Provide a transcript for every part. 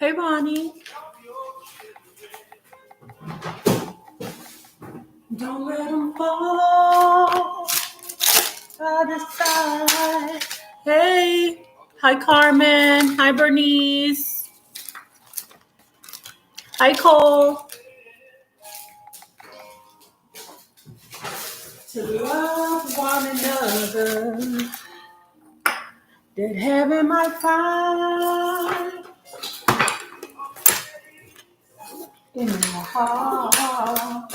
Hey, Ronnie. Don't let them fall by the side. Hey. Hi, Carmen. Hi, Bernice. Hi, Cole. To love one another, that heaven might find in my heart.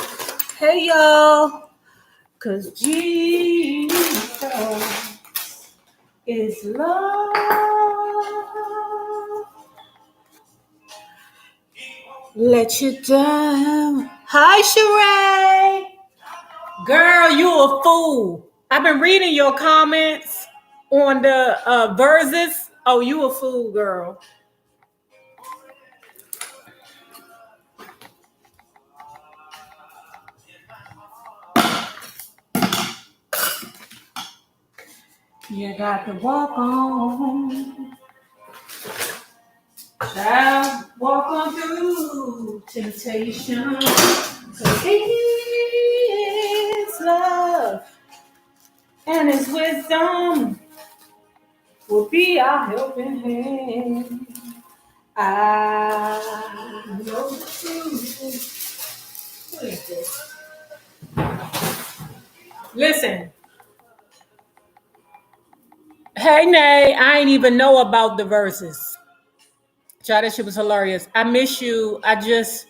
Hey, y'all. Cause Jesus is love. Let you down. Hi, Sheree. Girl, you a fool. I've been reading your comments on the verses. Oh, you a fool, girl. You got to walk on. Child, walk on through temptation. Cause His love and His wisdom will be our helping hand. I know the truth. What is this? Listen. Hey, Nay, I ain't even know about the verses. Child, that shit was hilarious. I miss you. I just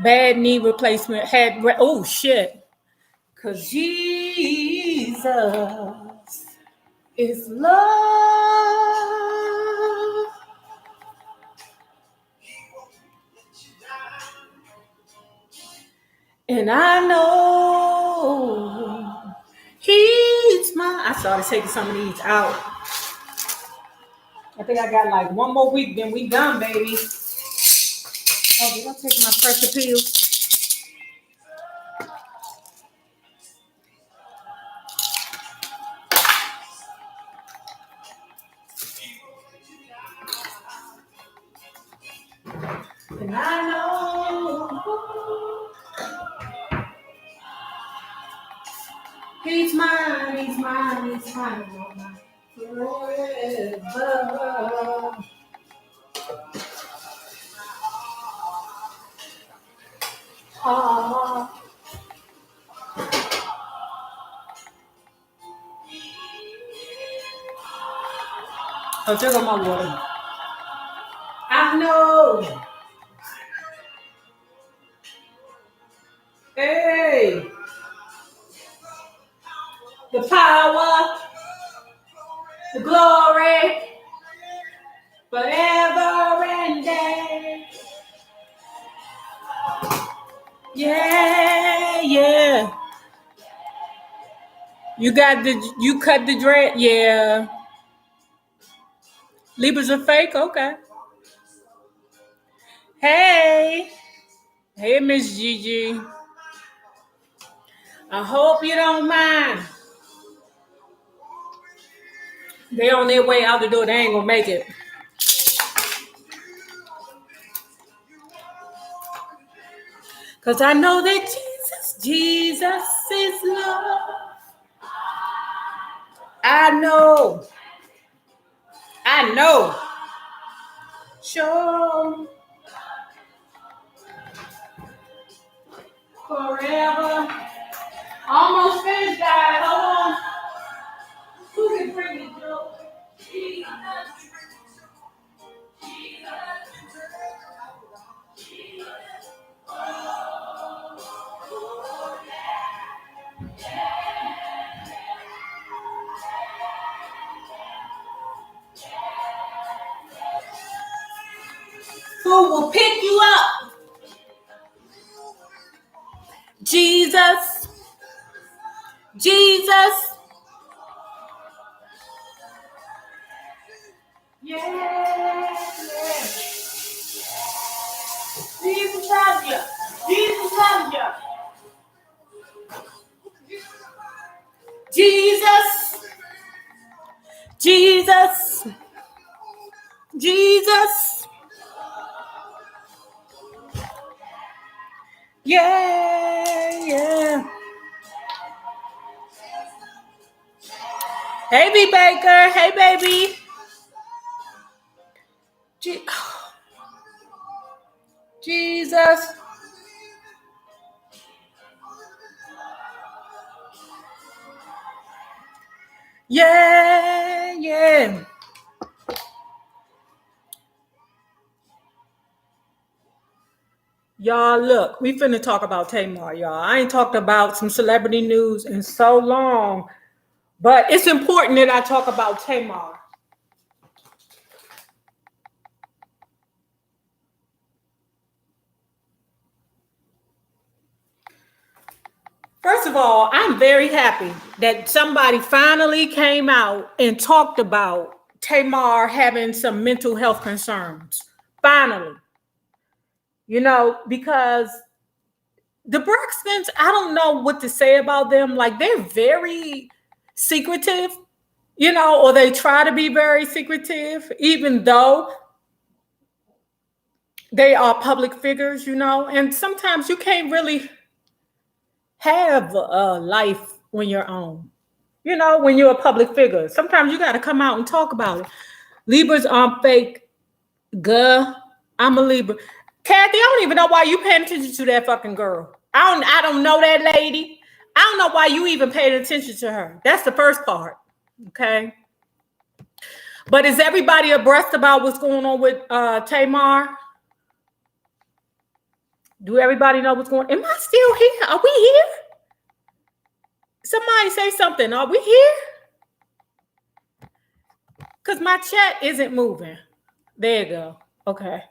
bad knee replacement had. Oh shit. Cause Jesus is love. And I know He's mine. I started taking some of these out. I think I got like one more week, then we done, baby. Oh, did I take my pressure pills? And I know He's mine, He's mine, He's mine, forever. Oh, check out my water. I know. Hey. The power, the glory, forever and day. Yeah, yeah. You cut the dread, yeah. Libras are fake, okay. Hey, hey, Miss Gigi. I hope you don't mind. They on their way out the door. They ain't gonna make it. Cause I know that Jesus is love. I know. Sure. Forever. Almost finished, guys. Hold on. Who can bring me joy? Who will pick you up? Jesus. Jesus. Yeah. Jesus loves you. Jesus loves you. Jesus. Jesus. Jesus. Yeah, yeah. Hey, B Baker. Hey, baby. Jesus. Yeah, yeah. Y'all, look, we finna talk about Tamar, y'all. I ain't talked about some celebrity news in so long, but it's important that I talk about Tamar. First of all, I'm very happy that somebody finally came out and talked about Tamar having some mental health concerns. Finally. Because the Braxtons, I don't know what to say about them. Like, they're very secretive, or they try to be very secretive, even though they are public figures, and sometimes you can't really have a life when you're on. When you're a public figure, sometimes you got to come out and talk about it. Libras aren't fake. Guh, I'm a Libra. Kathy, I don't even know why you paying attention to that fucking girl. I don't know that lady. I don't know why you even paid attention to her. That's the first part. Okay. But is everybody abreast about what's going on with Tamar? Do everybody know what's going on? Am I still here? Are we here? Somebody say something. Are we here? Because my chat isn't moving. There you go. Okay.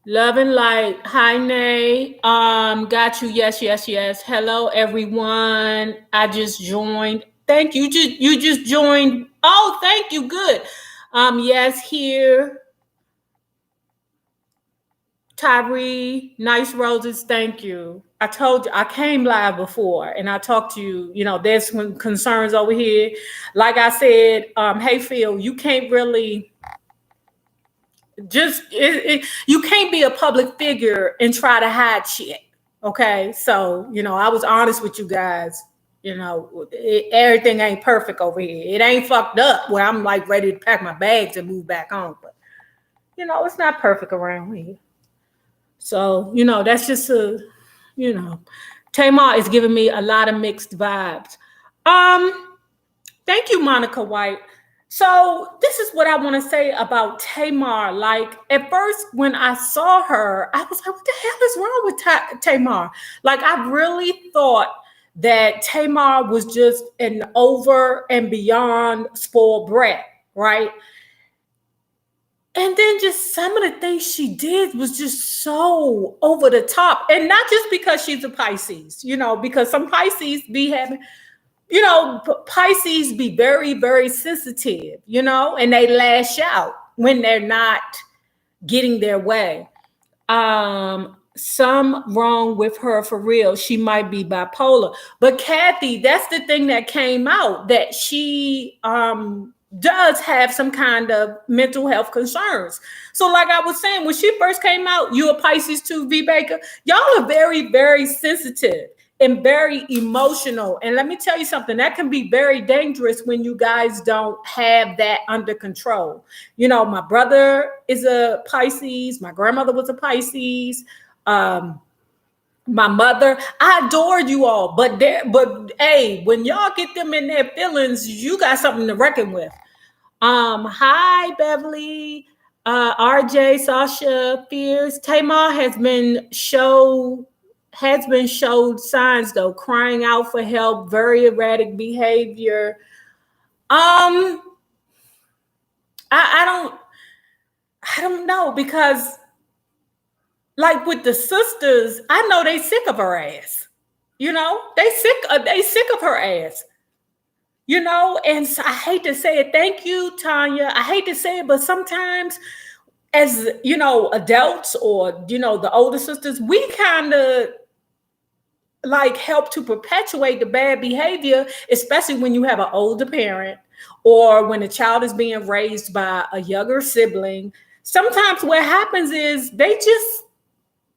Love and light. Hi, Nay. Got you. Yes, yes, yes. Hello, everyone. I just joined. Thank you. You just joined. Oh, thank you. Good. Yes, here. Tyree, nice roses. Thank you. I told you I came live before and I talked to you. There's some concerns over here. Like I said, hey Phil, you can't really you can't be a public figure and try to hide shit. Okay. So, I was honest with you guys. Everything ain't perfect over here. It ain't fucked up where I'm like ready to pack my bags and move back home. But, it's not perfect around here. So, that's just Tamar is giving me a lot of mixed vibes. Thank you, Monica White. So this is what I want to say about Tamar. Like, at first, when I saw her, I was like, what the hell is wrong with Tamar? Like, I really thought that Tamar was just an over and beyond spoiled brat, right? And then just some of the things she did was just so over the top. And not just because she's a Pisces, because some Pisces be having, Pisces be very, very sensitive, and they lash out when they're not getting their way. Some wrong with her for real. She might be bipolar. But Kathy, that's the thing that came out, that she does have some kind of mental health concerns. So like I was saying, when she first came out, you a Pisces too, V Baker, y'all are very, very sensitive and very emotional. And let me tell you something, that can be very dangerous when you guys don't have that under control. My brother is a Pisces. My grandmother was a Pisces. My mother, I adored you all, but hey, when y'all get them in their feelings, you got something to reckon with. Hi, Beverly, RJ, Sasha, Fierce. Tamar has been showed signs though, crying out for help, very erratic behavior. I don't know, because like with the sisters, I know they sick of her ass. They sick of her ass. And so I hate to say it. Thank you, Tanya. I hate to say it, but sometimes as, adults or, the older sisters, we kind of like help to perpetuate the bad behavior, especially when you have an older parent or when a child is being raised by a younger sibling. sometimes what happens is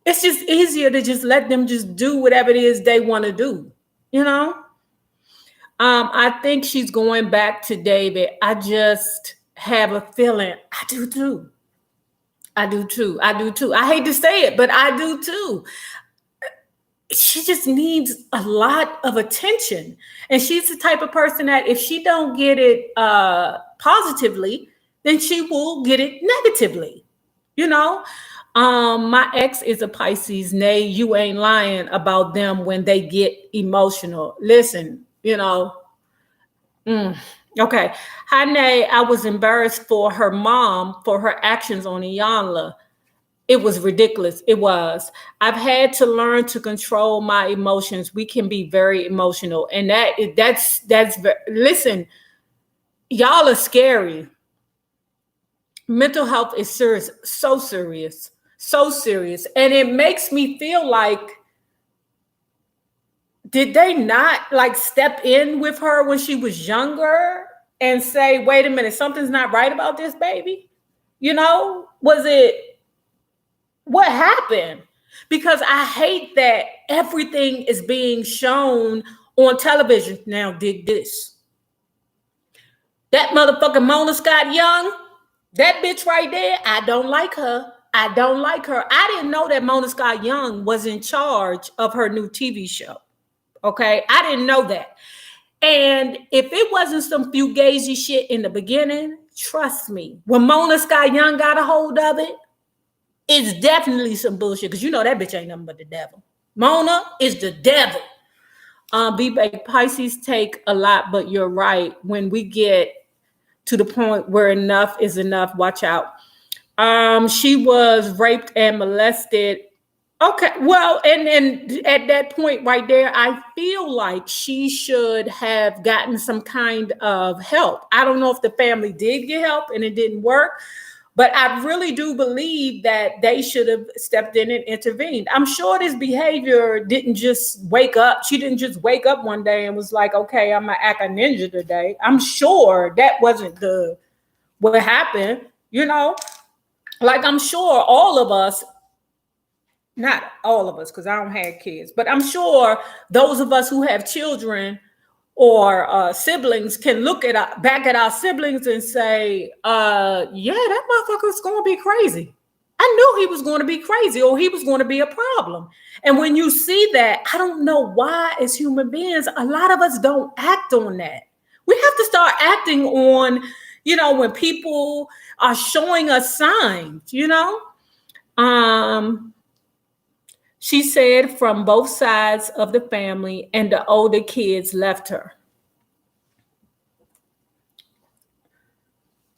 it's just easier to just let them just do whatever it is they want to do, you know? I think she's going back to David. I just have a feeling. I do too. I do too. I do too. I hate to say it, but I do too. She just needs a lot of attention. And she's the type of person that if she don't get it positively, then she will get it negatively. You know? My ex is a Pisces. Nay, you ain't lying about them when they get emotional. Listen, you know. Okay. Hi, Nay. I was embarrassed for her mom for her actions on Iyanla. It was ridiculous. It was. I've had to learn to control my emotions. We can be very emotional, and listen. Y'all are scary. Mental health is serious, so serious, so serious, and it makes me feel like, did they not like step in with her when she was younger and say, "Wait a minute, something's not right about this baby"? You know, was it? What happened? Because I hate that everything is being shown on television. Now, dig this. That motherfucking Mona Scott Young, that bitch right there, I don't like her. I don't like her. I didn't know that Mona Scott Young was in charge of her new TV show. Okay? I didn't know that. And if it wasn't some fugazi shit in the beginning, trust me, when Mona Scott Young got a hold of it, it's definitely some bullshit, because you know that bitch ain't nothing but the devil. Mona is the devil. B-Bay, Pisces take a lot, but you're right. When we get to the point where enough is enough, watch out. She was raped and molested. Okay, well, and at that point right there, I feel like she should have gotten some kind of help. I don't know if the family did get help and it didn't work, but I really do believe that they should have stepped in and intervened. I'm sure this behavior didn't just wake up. She didn't just wake up one day and was like, okay, I'm going to act a ninja today. I'm sure that wasn't what happened, you know? Like, I'm sure all of us, not all of us, because I don't have kids, but I'm sure those of us who have children or siblings can look back at our siblings and say, yeah, that motherfucker's going to be crazy. I knew he was going to be crazy, or he was going to be a problem. And when you see that, I don't know why as human beings, a lot of us don't act on that. We have to start acting on, you know, when people are showing us signs, you know. She said from both sides of the family, and the older kids left her.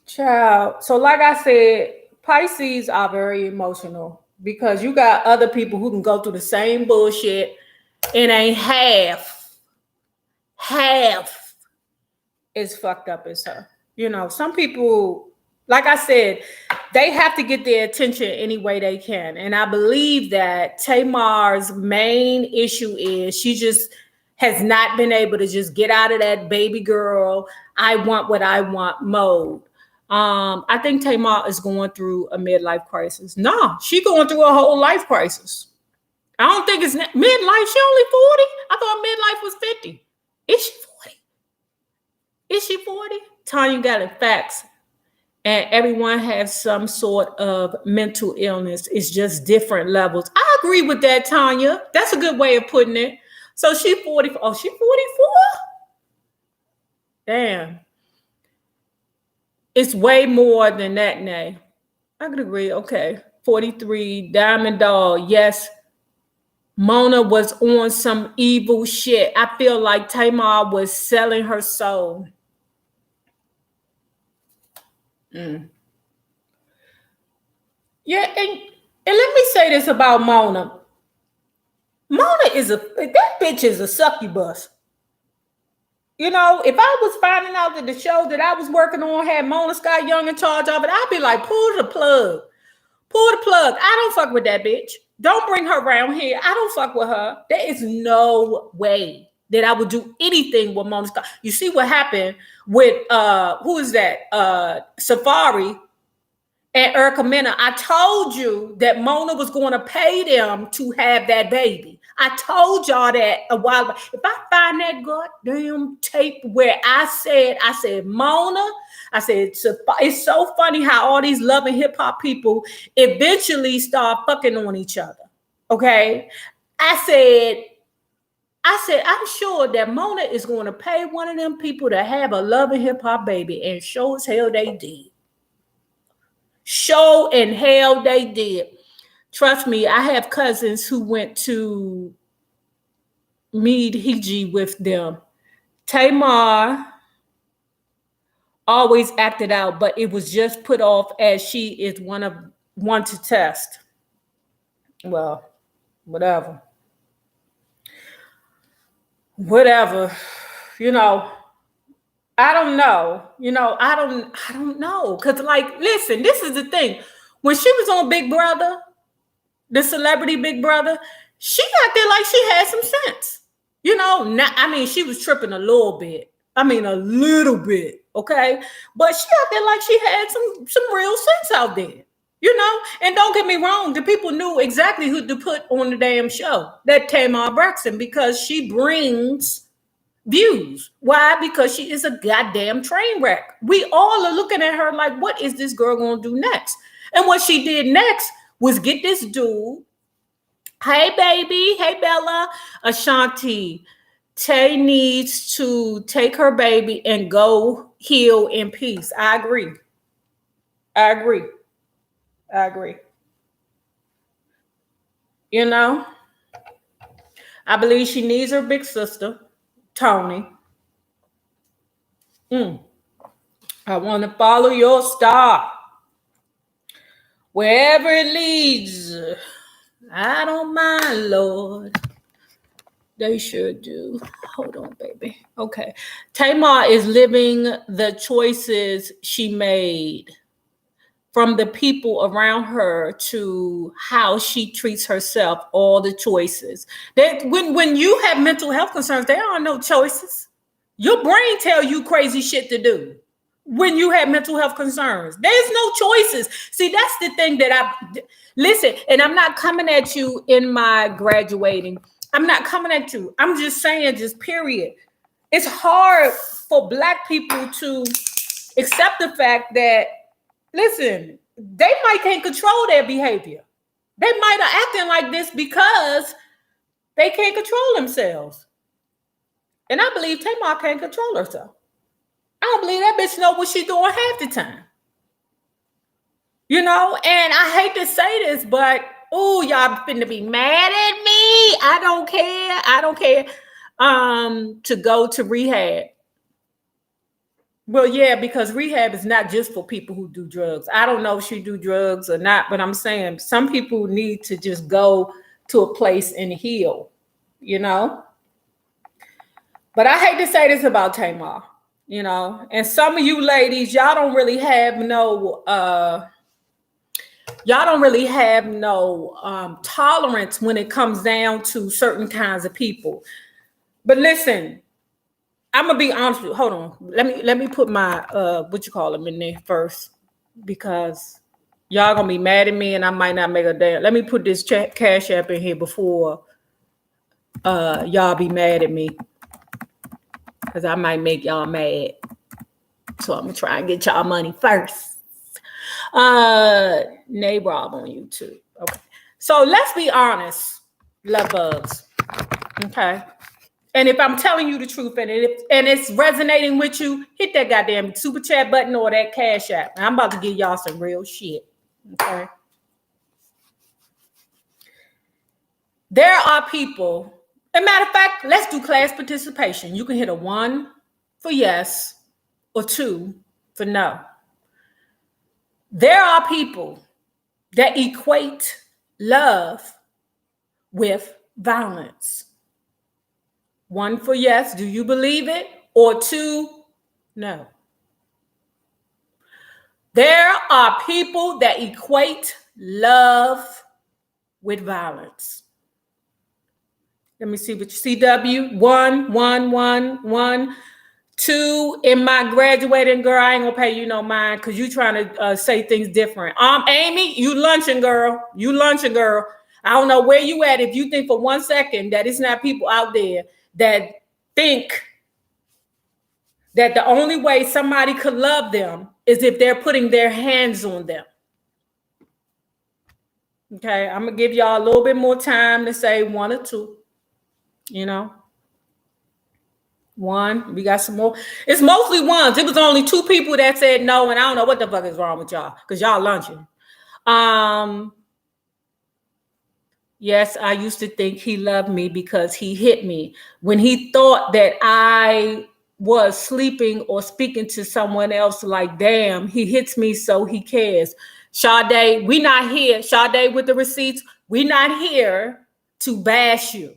Child. So like I said, Pisces are very emotional, because you got other people who can go through the same bullshit and ain't half as fucked up as her. You know, some people, like I said, they have to get their attention any way they can. And I believe that Tamar's main issue is she just has not been able to just get out of that baby girl, I want what I want mode. I think Tamar is going through a midlife crisis. No, she's going through a whole life crisis. I don't think it's midlife. She only 40. I thought midlife was 50. Is she 40? Is she 40? Tanya got it facts. And everyone has some sort of mental illness. It's just different levels. I agree with that, Tanya. That's a good way of putting it. So she 40. Oh, she 44? Damn. It's way more than that, Nay. I could agree. Okay. 43, Diamond Doll. Yes. Mona was on some evil shit. I feel like Tamar was selling her soul. Yeah, and let me say this about Mona. Mona that bitch is a succubus. You know, if I was finding out that the show that I was working on had Mona Scott Young in charge of it, I'd be like, pull the plug. Pull the plug. I don't fuck with that bitch. Don't bring her around here. I don't fuck with her. There is no way that I would do anything with Mona Scott. You see what happened with who is that? Safari. and Erica Mena. I told you that Mona was going to pay them to have that baby. I told y'all that a while ago. If I find that goddamn tape where I said, Mona, I said, it's so funny how all these love and hip hop people eventually start fucking on each other. Okay. I said, I'm sure that Mona is going to pay one of them people to have a love and hip hop baby, and sure as hell they did. Show and hell they did. Trust me, I have cousins who went to Mead Hiji with them. Tamar always acted out, but it was just put off as she is one to test. Well, whatever. You know, I don't know. I don't know. Cause like, listen, this is the thing. When she was on Big Brother, the celebrity Big Brother, she got there like she had some sense. She was tripping a little bit. A little bit, okay? But she out there like she had some real sense out there. And don't get me wrong, the people knew exactly who to put on the damn show. That Tamar Braxton, because she brings views. Why? Because she is a goddamn train wreck. We all are looking at her like, what is this girl gonna do next? And what she did next was get this dude. Hey, baby. Hey, Bella. Ashanti. Tay needs to take her baby and go heal in peace. I agree. I believe she needs her big sister, Tony. I want to follow your star. Wherever it leads, I don't mind, Lord. They sure do. Hold on, baby. Okay. Tamar is living the choices she made, from the people around her to how she treats herself, all the choices. When you have mental health concerns, there are no choices. Your brain tells you crazy shit to do. When you have mental health concerns, there's no choices. See, that's the thing that listen, and I'm not coming at you in my graduating. I'm not coming at you. I'm just saying, just period. It's hard for Black people to accept the fact that, listen, they might can't control their behavior. They might are acting like this because they can't control themselves. And I believe Tamar can't control herself. I don't believe that bitch know what she's doing half the time. And I hate to say this, but y'all finna be mad at me. I don't care. To go to rehab. Well, yeah, because rehab is not just for people who do drugs. I don't know if she do drugs or not, but I'm saying some people need to just go to a place and heal, But I hate to say this about Tamar, and some of you ladies, y'all don't really have no tolerance when it comes down to certain kinds of people. But listen, I'm gonna be honest with you. Hold on. Let me put my in there first, because y'all gonna be mad at me and I might not make a damn. Let me put this Cash App in here before y'all be mad at me, because I might make y'all mad. So I'm gonna try and get y'all money first. Nayrob on YouTube. Okay. So let's be honest, love bugs. Okay. And if I'm telling you the truth and it's resonating with you, hit that goddamn super chat button or that Cash App. I'm about to give y'all some real shit. Okay. There are people, as a matter of fact, let's do class participation. You can hit a 1 for yes or 2 for no. There are people that equate love with violence. 1 for yes, do you believe it? Or 2, no. There are people that equate love with violence. Let me see what you CW. 1, 1, 1, 1, Two, in my graduating, girl, I ain't gonna pay you no mind because you trying to say things different. Amy, you lunching, girl. You lunching, girl. I don't know where you at if you think for 1 second that it's not people out there that think that the only way somebody could love them is if they're putting their hands on them. Okay, I'm gonna give y'all a little bit more time to say one or two. You know, one. We got some more. It's mostly ones. It was only two people that said no, and I don't know what the fuck is wrong with y'all because y'all lunching. Yes, I used to think he loved me because he hit me when he thought that I was sleeping or speaking to someone else. Like, damn, he hits me, so he cares. Sade, we not here. Sade with the receipts. We not here to bash you.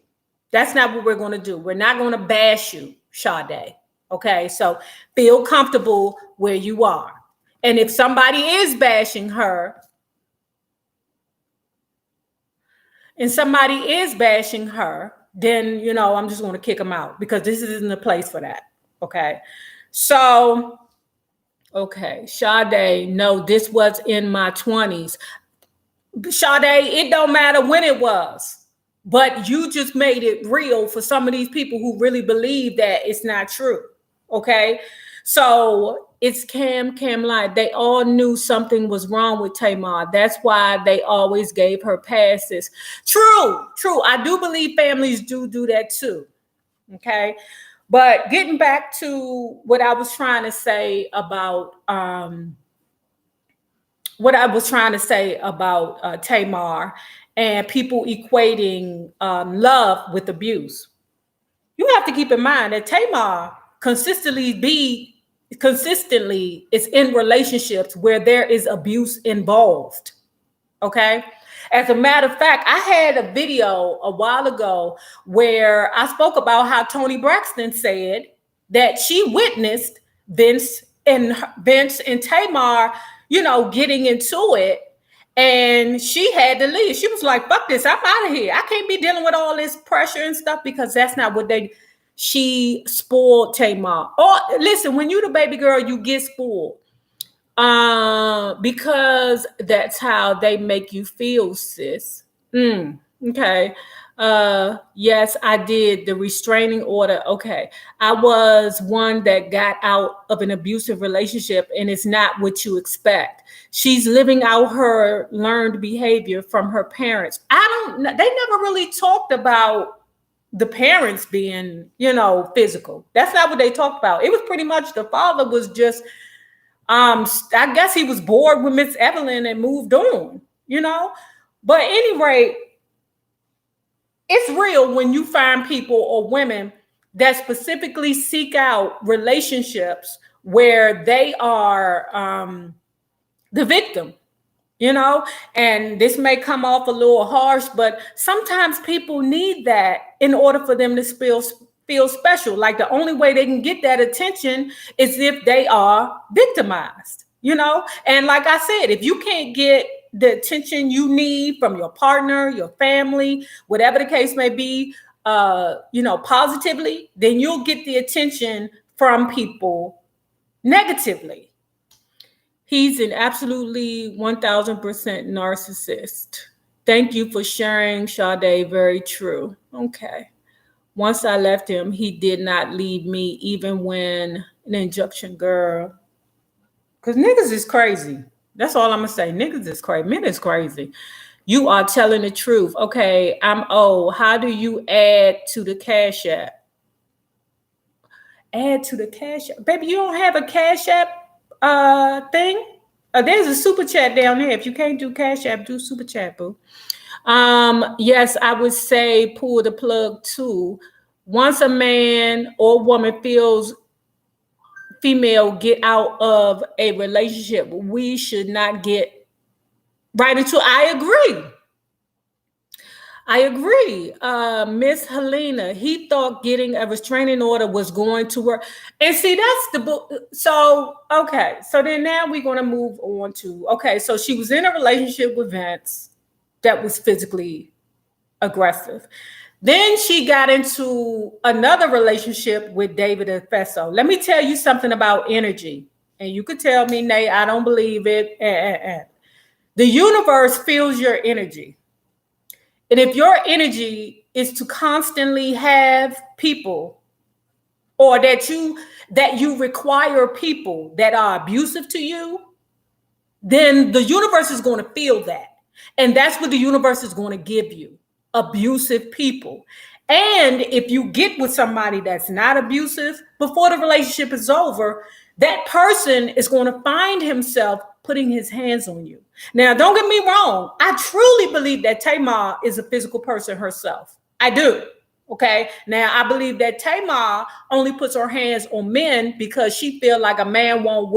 That's not what we're going to do. We're not going to bash you, Sade. Okay, so feel comfortable where you are. And if somebody is bashing her, then, you know, I'm just going to kick them out because this isn't the place for that. Okay. So, okay. Sade, no, this was in my 20s. Sade, it don't matter when it was, but you just made it real for some of these people who really believe that it's not true. Okay. So it's Cam lied. They all knew something was wrong with Tamar. That's why they always gave her passes. True. I do believe families do that too. Okay. But getting back to what I was trying to say about Tamar and people equating love with abuse. You have to keep in mind that Tamar consistently is in relationships where there is abuse involved. Okay. As a matter of fact, I had a video a while ago where I spoke about how Toni Braxton said that she witnessed Vince and Tamar, you know, getting into it. And she had to leave. She was like, fuck this, I'm out of here. I can't be dealing with all this pressure and stuff because that's not what she spoiled Tamar. Oh, listen, when you the baby girl, you get spoiled. Because that's how they make you feel, sis. Okay. Yes, I did the restraining order. Okay. I was one that got out of an abusive relationship, and it's not what you expect. She's living out her learned behavior from her parents. They never really talked about the parents being, you know, physical. That's not what they talked about. It was pretty much the father was just, I guess he was bored with Miss Evelyn and moved on, you know. But at any rate, it's real when you find people or women that specifically seek out relationships where they are the victim, you know. And this may come off a little harsh, but sometimes people need that in order for them to feel special. Like the only way they can get that attention is if they are victimized, you know. And like I said, if you can't get the attention you need from your partner, your family, whatever the case may be, you know, positively, then you'll get the attention from people negatively. He's an absolutely 1000% narcissist. Thank you for sharing, Sade. Very true. Okay. Once I left him, he did not leave me, even when an injunction, girl. Because niggas is crazy. That's all I'm going to say. Niggas is crazy. Men is crazy. You are telling the truth. Okay, I'm old. How do you add to the Cash App? Add to the Cash App? Baby, you don't have a Cash App thing? There's a super chat down there. If you can't do Cash App, do super chat, boo. Yes, I would say pull the plug too. Once a man or woman feels female get out of a relationship, we should not get right into. I agree. Miss Helena, he thought getting a restraining order was going to work. And see, that's the book. So, okay. So then now we're going to move on to, okay. So she was in a relationship with Vince that was physically aggressive. Then she got into another relationship with David Efeso. Let me tell you something about energy. And you could tell me, Nate, I don't believe it. The universe feels your energy. And if your energy is to constantly have people, or that you require people that are abusive to you, then the universe is going to feel that. And that's what the universe is going to give you: abusive people. And if you get with somebody that's not abusive, before the relationship is over, that person is going to find himself putting his hands on you. Now, don't get me wrong. I truly believe that Tamar is a physical person herself. I do. Okay. Now, I believe that Tamar only puts her hands on men because she feel like a man won't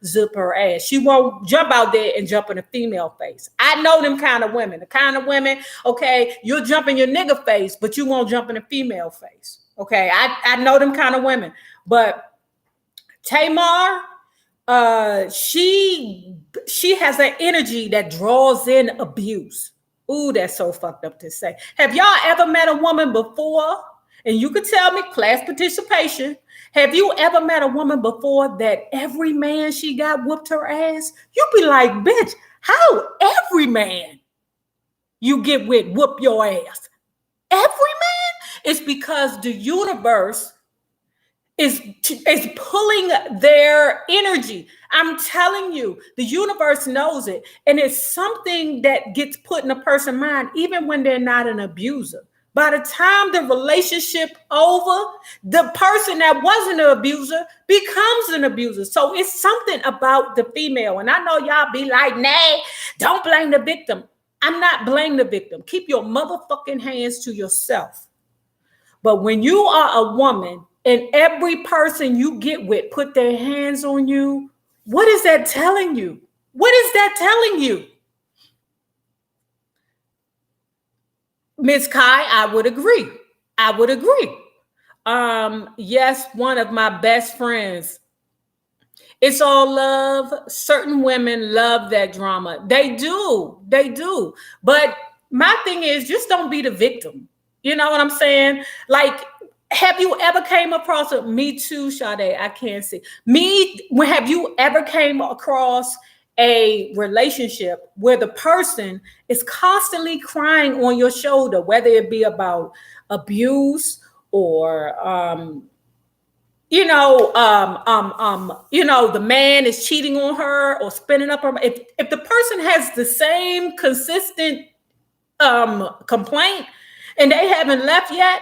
zip her ass. She won't jump out there and jump in a female face. I know them kind of women. The kind of women, okay, you'll jump in your nigga face, but you won't jump in a female face. Okay. I know them kind of women. But Tamar, she has an energy that draws in abuse. Ooh, that's so fucked up to say. Have y'all ever met a woman before? And you could tell me, class participation. Have you ever met a woman before that every man she got whooped her ass? You be like, bitch, how every man you get with whoop your ass? Every man? It's because the universe is pulling their energy. I'm telling you, the universe knows it. And it's something that gets put in a person's mind, even when they're not an abuser. By the time the relationship over, the person that wasn't an abuser becomes an abuser. So it's something about the female. And I know y'all be like, nay, don't blame the victim. I'm not blaming the victim. Keep your motherfucking hands to yourself. But when you are a woman and every person you get with put their hands on you, what is that telling you? What is that telling you? Ms. Kai, I would agree. I would agree. Yes, one of my best friends. It's all love. Certain women love that drama. They do. They do. But my thing is, just don't be the victim. You know what I'm saying? Like, have you ever came across a Me Too, Sade? I can't see. Have you ever came across a relationship where the person is constantly crying on your shoulder, whether it be about abuse or the man is cheating on her or spinning up her. If the person has the same consistent complaint and they haven't left yet,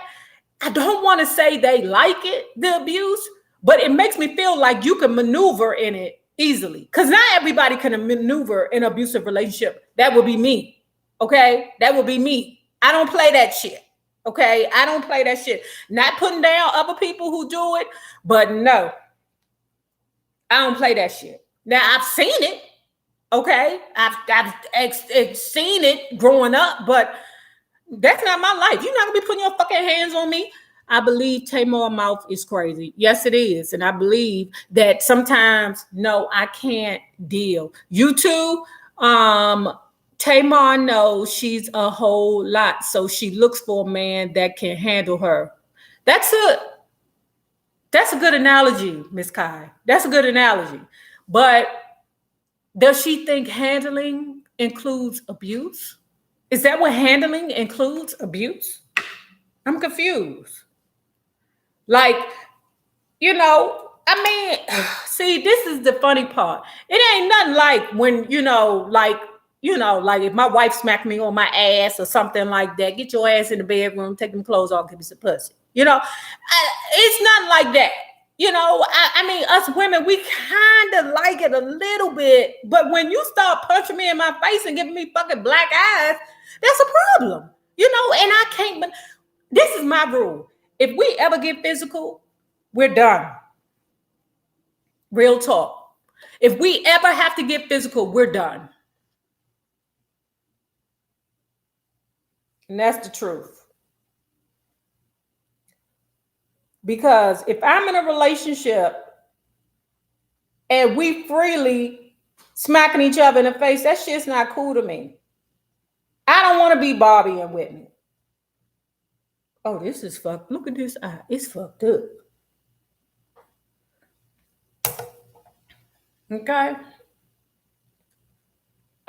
I don't want to say they like it, the abuse, but it makes me feel like you can maneuver in it easily. Because not everybody can maneuver in an abusive relationship. That would be me. Okay? That would be me. I don't play that shit. Okay? I don't play that shit. Not putting down other people who do it, but no. I don't play that shit. Now, I've seen it. Okay? I've seen it growing up, but that's not my life. You're not gonna be putting your fucking hands on me. I believe Tamar mouth is crazy. Yes, it is. And I believe that sometimes, no, I can't deal. You too. Tamar knows she's a whole lot. So she looks for a man that can handle her. That's a good analogy, Miss Kai. That's a good analogy. But does she think handling includes abuse? Is that what handling includes, abuse? I'm confused. Like, see, this is the funny part. It ain't nothing like when, like if my wife smacked me on my ass or something like that. Get your ass in the bedroom, take them clothes off, give me some pussy. It's nothing like that. Us women, we kind of like it a little bit. But when you start punching me in my face and giving me fucking black eyes, that's a problem, and I can't, but this is my rule. If we ever get physical, we're done. Real talk. If we ever have to get physical, we're done. And that's the truth. Because if I'm in a relationship and we freely smacking each other in the face, that shit's not cool to me. I don't want to be Barbie and Whitney. Oh, this is fucked. Look at this eye. It's fucked up. Okay.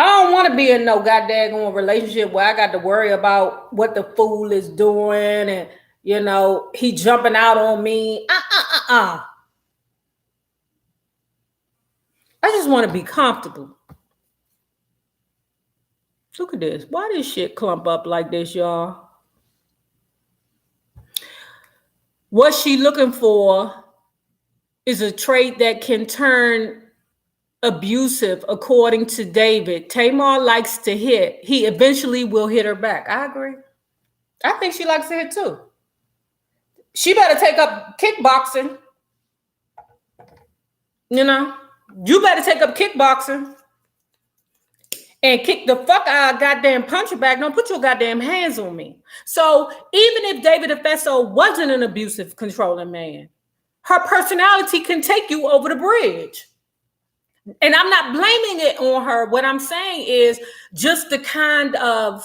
I don't want to be in no goddamn relationship where I got to worry about what the fool is doing and, he jumping out on me. I just want to be comfortable. Look at this. Why this shit clump up like this, y'all? What she looking for is a trait that can turn abusive, according to David. Tamar likes to hit. He eventually will hit her back. I agree. I think she likes to hit too. She better take up kickboxing. You better take up kickboxing and kick the fuck out of goddamn punch her back. Don't put your goddamn hands on me. So even if David Efeso wasn't an abusive, controlling man, her personality can take you over the bridge. And I'm not blaming it on her. What I'm saying is just the kind of,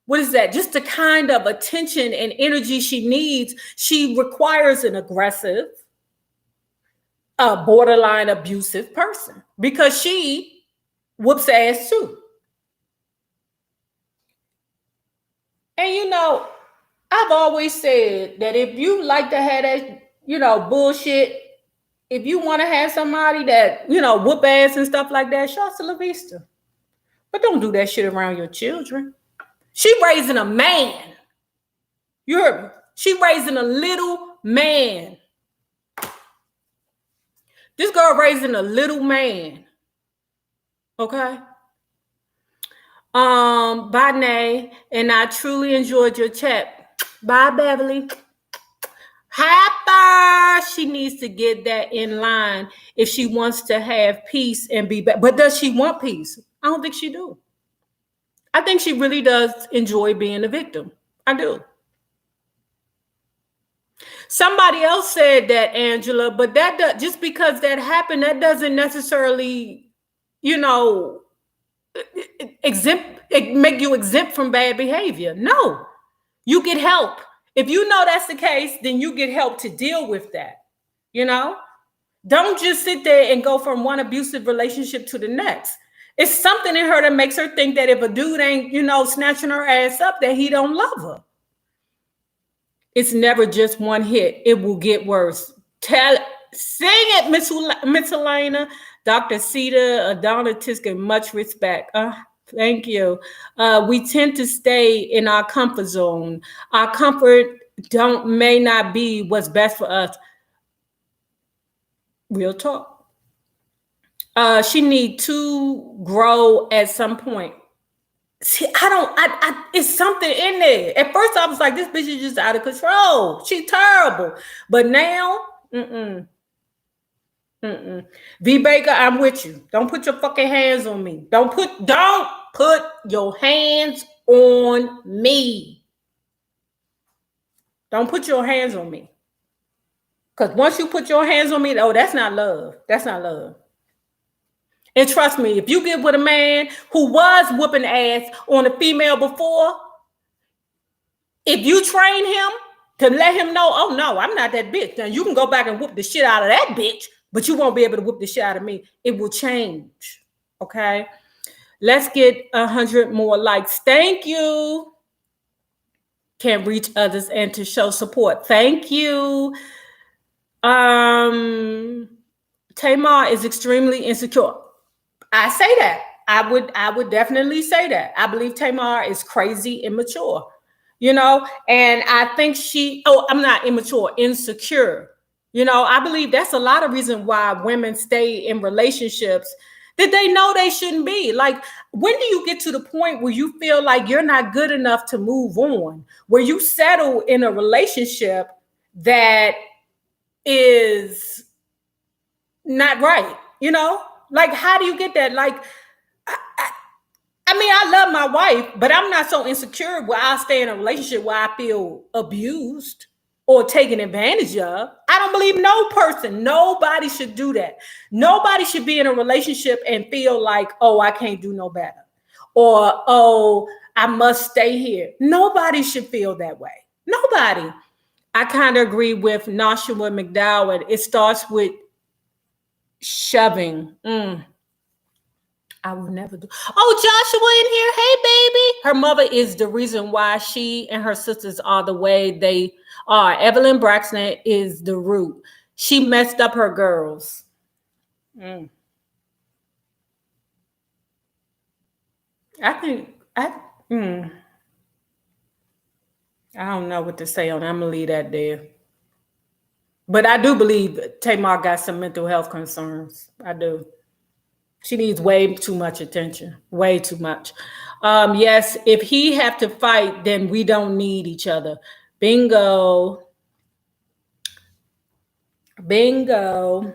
just the kind of attention and energy she needs. She requires an aggressive, borderline abusive person because she whoops ass too. And I've always said that if you like to have that, bullshit, if you want to have somebody that, whoop ass and stuff like that, shout to La Vista. But don't do that shit around your children. She raising a man. You heard me? She raising a little man. This girl raising a little man. Okay? Bye, Nay. And I truly enjoyed your chat. Bye, Beverly. Hyper. She needs to get that in line if she wants to have peace and be back. But does she want peace? I don't think she do. I think she really does enjoy being a victim. I do. Somebody else said that, Angela, but that just because that happened, that doesn't necessarily, make you exempt from bad behavior. No, you get help. If you know that's the case, then you get help to deal with that. Don't just sit there and go from one abusive relationship to the next. It's something in her that makes her think that if a dude ain't, snatching her ass up, that he don't love her. It's never just one hit. It will get worse. Sing it, Miss Elena. Dr. Sita, Donna Tiska, much respect. Thank you. We tend to stay in our comfort zone. Our comfort may not be what's best for us. Real talk. She need to grow at some point. See, it's something in there. At first I was like, this bitch is just out of control. She's terrible. But now, V Baker, I'm with you. Don't put your fucking hands on me. Don't put your hands on me. Don't put your hands on me. Because once you put your hands on me, that's not love. That's not love. And trust me, if you get with a man who was whooping ass on a female before, if you train him to let him know, oh no, I'm not that bitch. Now you can go back and whoop the shit out of that bitch, but you won't be able to whoop the shit out of me. It will change. Okay. Let's get 100 more likes. Thank you. Can reach others and to show support. Thank you. Tamar is extremely insecure. I say that. I would definitely say that. I believe Tamar is crazy immature, and I think I'm not immature, insecure. I believe that's a lot of reason why women stay in relationships that they know they shouldn't be. Like, when do you get to the point where you feel like you're not good enough to move on, where you settle in a relationship that is not right? Like, how do you get that? Like, I love my wife, but I'm not so insecure where I stay in a relationship where I feel abused or taken advantage of. I don't believe nobody should do that. Nobody should be in a relationship and feel like, oh, I can't do no better. Or, oh, I must stay here. Nobody should feel that way. Nobody. I kind of agree with Nashua McDowell. It starts with shoving. I would never do. Oh, Joshua in here. Hey, baby. Her mother is the reason why she and her sisters are the way they are. Evelyn Braxton is the root. She messed up her girls. I think I don't know what to say on that. I'm gonna leave that there. But I do believe Tamar got some mental health concerns. I do. She needs way too much attention. Way too much. Yes, if he have to fight, then we don't need each other. Bingo. Bingo.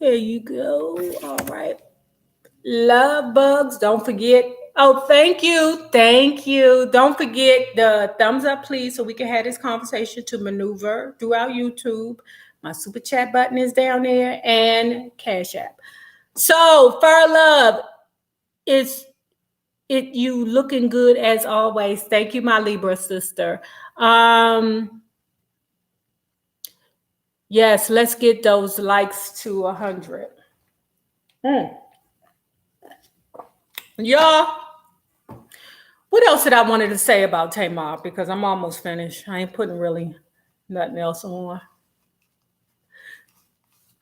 There you go. All right. Love bugs. Don't forget. Oh, thank you. Thank you. Don't forget the thumbs up, please, so we can have this conversation to maneuver throughout YouTube. My super chat button is down there and Cash App. So, Fur Love, it's you looking good as always. Thank you, my Libra sister. Yes, let's get those likes to 100. Y'all, what else did I wanted to say about Tamar? Because I'm almost finished. I ain't putting really nothing else on.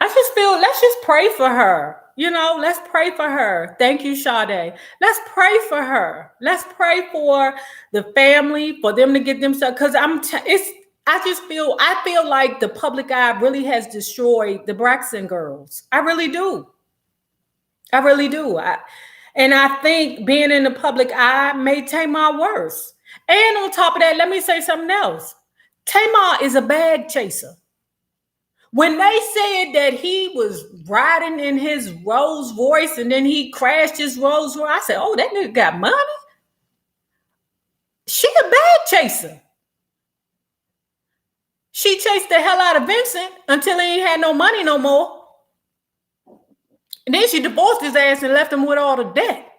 I just feel, let's just pray for her. You know, let's pray for her. Thank you, Sade. Let's pray for her. Let's pray for the family, for them to get themselves. Because I feel like the public eye really has destroyed the Braxton girls. I really do. I really do. And I think being in the public eye made Tamar worse. And on top of that, let me say something else. Tamar is a bag chaser. When they said that he was riding in his Rolls Royce and then he crashed his Rolls Royce, I said, oh, that nigga got money. She a bag chaser. She chased the hell out of Vincent until he ain't had no money no more. And then she divorced his ass and left him with all the debt.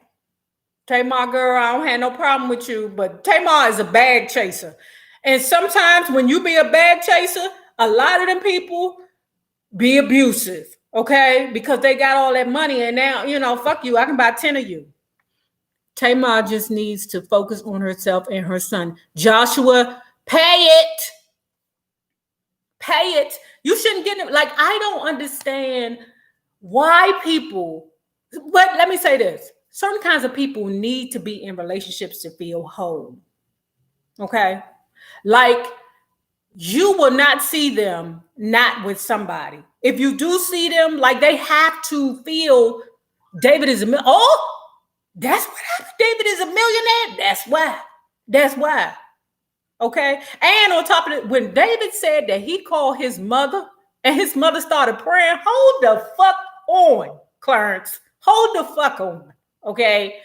Tamar, girl, I don't have no problem with you, but Tamar is a bag chaser. And sometimes when you be a bag chaser, a lot of them people be abusive, okay? Because they got all that money and now, you know, fuck you, I can buy 10 of you. Tamar just needs to focus on herself and her son. Joshua, pay it. Pay it. You shouldn't get it. Like, I don't understand why people, but let me say this. Certain kinds of people need to be in relationships to feel whole. Okay? Like, you will not see them not with somebody. If you do see them, like, they have to feel David is that's what happened. David is a millionaire. That's why. That's why. Okay? And on top of it, when David said that he called his mother and his mother started praying, hold the fuck on, Clarence. Hold the fuck on. Okay?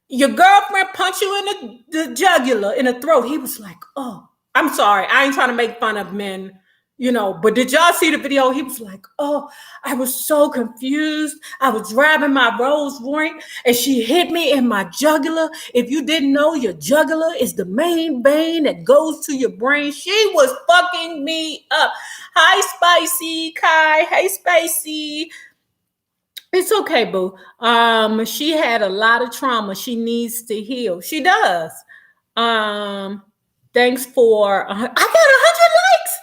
Your girlfriend punched you in the jugular, in the throat. He was like, oh, I'm sorry. I ain't trying to make fun of men, you know, but did y'all see the video? He was like, oh, I was so confused. I was driving my Rolls Royce and she hit me in my jugular. If you didn't know, your jugular is the main vein that goes to your brain. She was fucking me up. Hi, Spicy Kai. Hey, Spicy. It's okay, boo. She had a lot of trauma. She needs to heal. She does. Thanks for. I got 100 likes.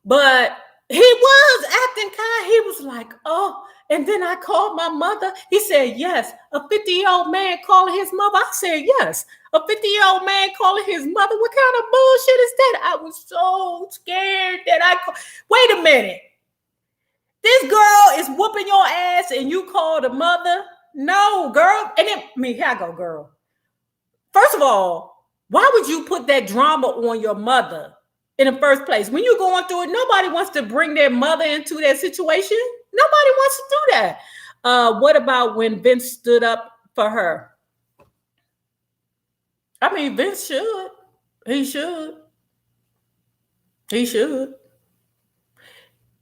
But he was acting kind. He was like, oh. And then I called my mother. He said, yes. A 50-year-old man calling his mother. I said, yes. A 50-year-old man calling his mother. What kind of bullshit is that? I was so scared that wait a minute. This girl is whooping your ass and you call the mother? No, girl. And then, here I go, girl. First of all, why would you put that drama on your mother in the first place? When you're going through it, nobody wants to bring their mother into that situation. Nobody wants to do that. What about when Vince stood up for her? I mean, Vince should. He should. He should.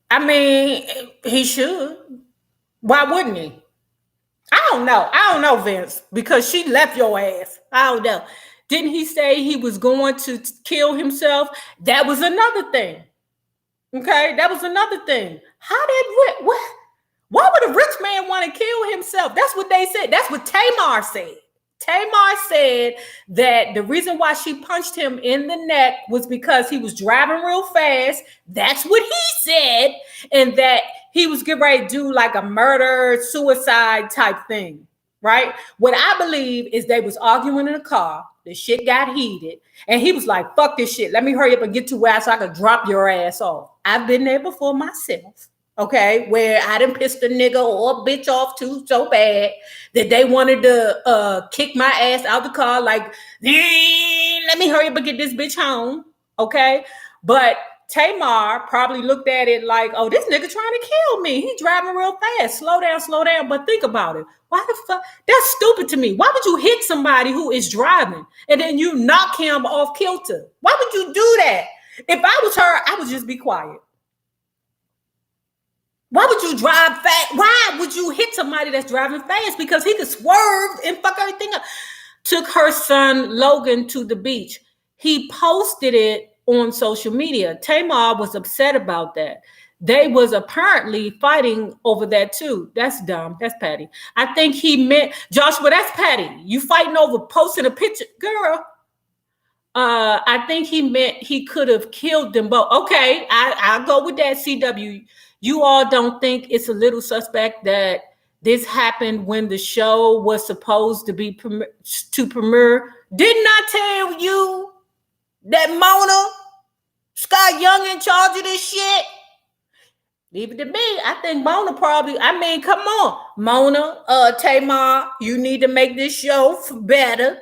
I mean, he should. Why wouldn't he? I don't know. I don't know, Vince, because she left your ass. I don't know. Didn't he say he was going to kill himself? That was another thing. Okay, that was another thing. How did what? Why would a rich man want to kill himself? That's what they said. That's what Tamar said. Tamar said that the reason why she punched him in the neck was because he was driving real fast. That's what he said. And that he was getting ready to do like a murder, suicide type thing, right? What I believe is they was arguing in the car. The shit got heated. And he was like, fuck this shit. Let me hurry up and get to where so I could drop your ass off. I've been there before myself. Okay, where I done pissed a nigga or a bitch off too so bad that they wanted to kick my ass out the car, like, let me hurry up and get this bitch home. Okay, but Tamar probably looked at it like, oh, this nigga trying to kill me. He driving real fast. Slow down, slow down. But think about it. Why the fuck? That's stupid to me. Why would you hit somebody who is driving and then you knock him off kilter? Why would you do that? If I was her, I would just be quiet. Why would you drive fast? Why would you hit somebody that's driving fast? Because he could swerve and fuck everything up. Took her son Logan to the beach. He posted it on social media. Tamar was upset about that. They was apparently fighting over that too. That's dumb. That's petty. I think he meant, Joshua, that's petty. You fighting over posting a picture. Girl, I think he meant he could have killed them both. Okay, I'll go with that, CW. You all don't think it's a little suspect that this happened when the show was supposed to be premiere? Didn't I tell you that Mona, Scott Young in charge of this shit? Leave it to me. I think Mona probably, I mean, come on. Mona, Tamar, you need to make this show better.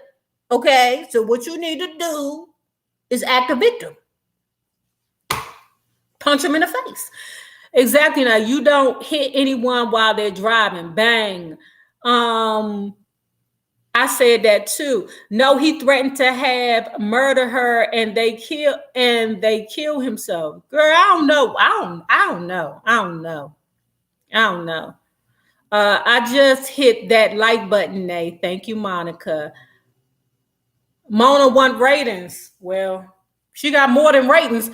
Okay, so what you need to do is act a victim. Punch him in the face. Exactly. Now, you don't hit anyone while they're driving. Bang. I said that too. No, he threatened to have murder her and they kill himself. Girl, I don't know. I don't know. I just hit that like button, Nate. Thank you, Monica. Mona want ratings. Well, she got more than ratings.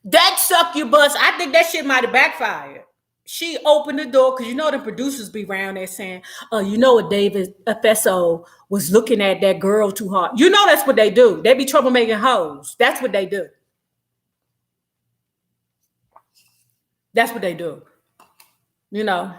That succubus, I think that shit might have backfired. She opened the door because you know the producers be around there saying, "Oh, you know what, David FSO was looking at that girl too hard." You know that's what they do. They be troublemaking hoes. That's what they do. That's what they do. You know.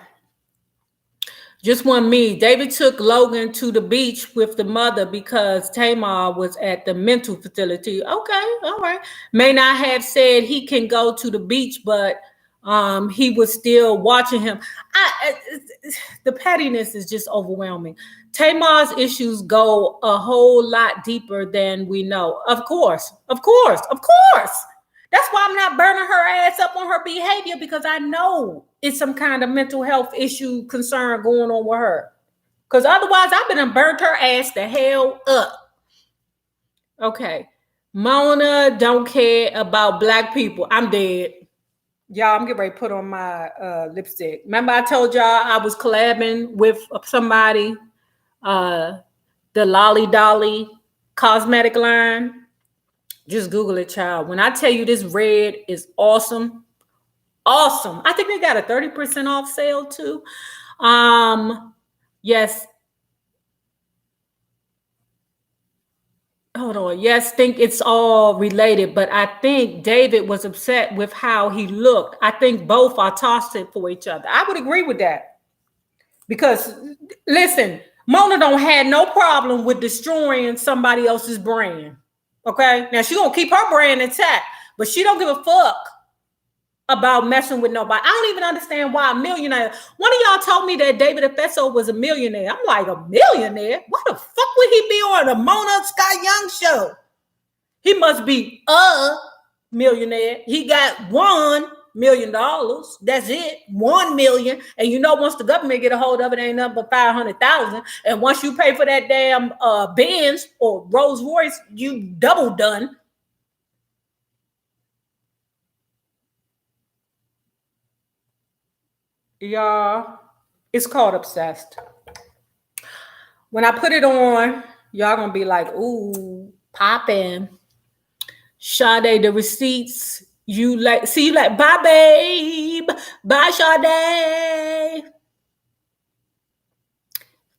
Just one me. David took Logan to the beach with the mother because Tamar was at the mental facility. Okay, all right. May not have said he can go to the beach, but he was still watching him. The pettiness is just overwhelming. Tamar's issues go a whole lot deeper than we know. Of course. That's why I'm not burning her ass up on her behavior, because I know it's some kind of mental health issue concern going on with her. Because otherwise, I've been and burnt her ass the hell up. Okay. Mona don't care about black people. I'm dead. Y'all, I'm getting ready to put on my lipstick. Remember I told y'all I was collabing with somebody, the Lolly Dolly cosmetic line. Just Google it, child. When I tell you this red is awesome. Awesome. I think they got a 30% off sale too. Yes. Hold on. Yes, think it's all related, but I think David was upset with how he looked. I think both are toxic for each other. I would agree with that. Because listen, Mona don't have no problem with destroying somebody else's brand. Okay, now she gonna keep her brand intact, but she don't give a fuck about messing with nobody. I don't even understand why a millionaire. One of y'all told me that David Efeso was a millionaire. I'm like, a millionaire? Why the fuck would he be on a Mona Scott Young show? He must be a millionaire. He got $1 million. That's it, 1 million. And you know, once the government get a hold of it, ain't nothing but 500,000. And once you pay for that damn Benz or Rolls Royce, you double done. Y'all, it's called Obsessed. When I put it on, y'all gonna be like, ooh, poppin'. Sade, the receipts. You like, see, you like, bye, babe. Bye, Sade.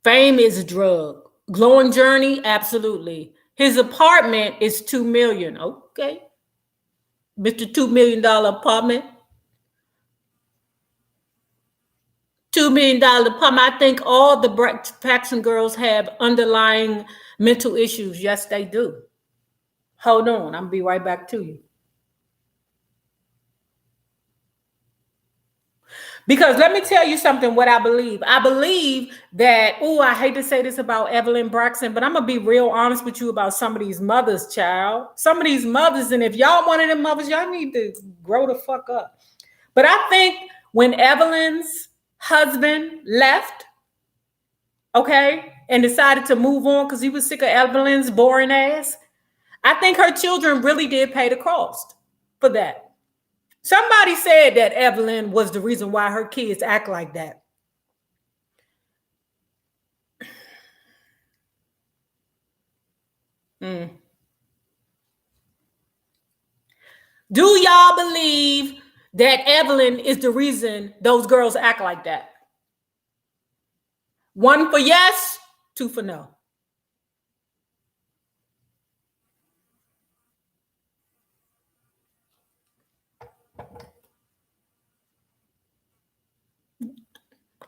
Fame is a drug. Glowing journey, absolutely. His apartment is $2 million. Okay. Mr. $2 million apartment. $2 million apartment. I think all the Braxton girls have underlying mental issues. Yes, they do. Hold on. I'm going to be right back to you. Because let me tell you something, what I believe. I believe that, I hate to say this about Evelyn Braxton, but I'm going to be real honest with you about some of these mothers, child. Some of these mothers, and if y'all one of them mothers, y'all need to grow the fuck up. But I think when Evelyn's husband left, okay, and decided to move on because he was sick of Evelyn's boring ass, I think her children really did pay the cost for that. Somebody said that Evelyn was the reason why her kids act like that. Do y'all believe that Evelyn is the reason those girls act like that? 1 for yes, 2 for no.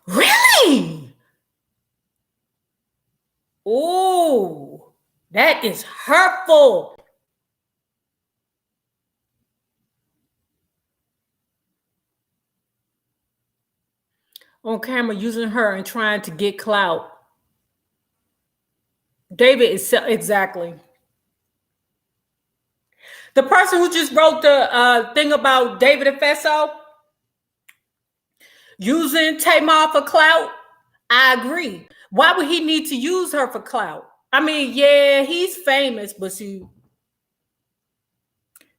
Really? Oh, that is hurtful. On camera using her and trying to get clout. David is exactly. The person who just wrote the thing about David Efeso using Tamar for clout, I agree. Why would he need to use her for clout? I mean, yeah, he's famous, but he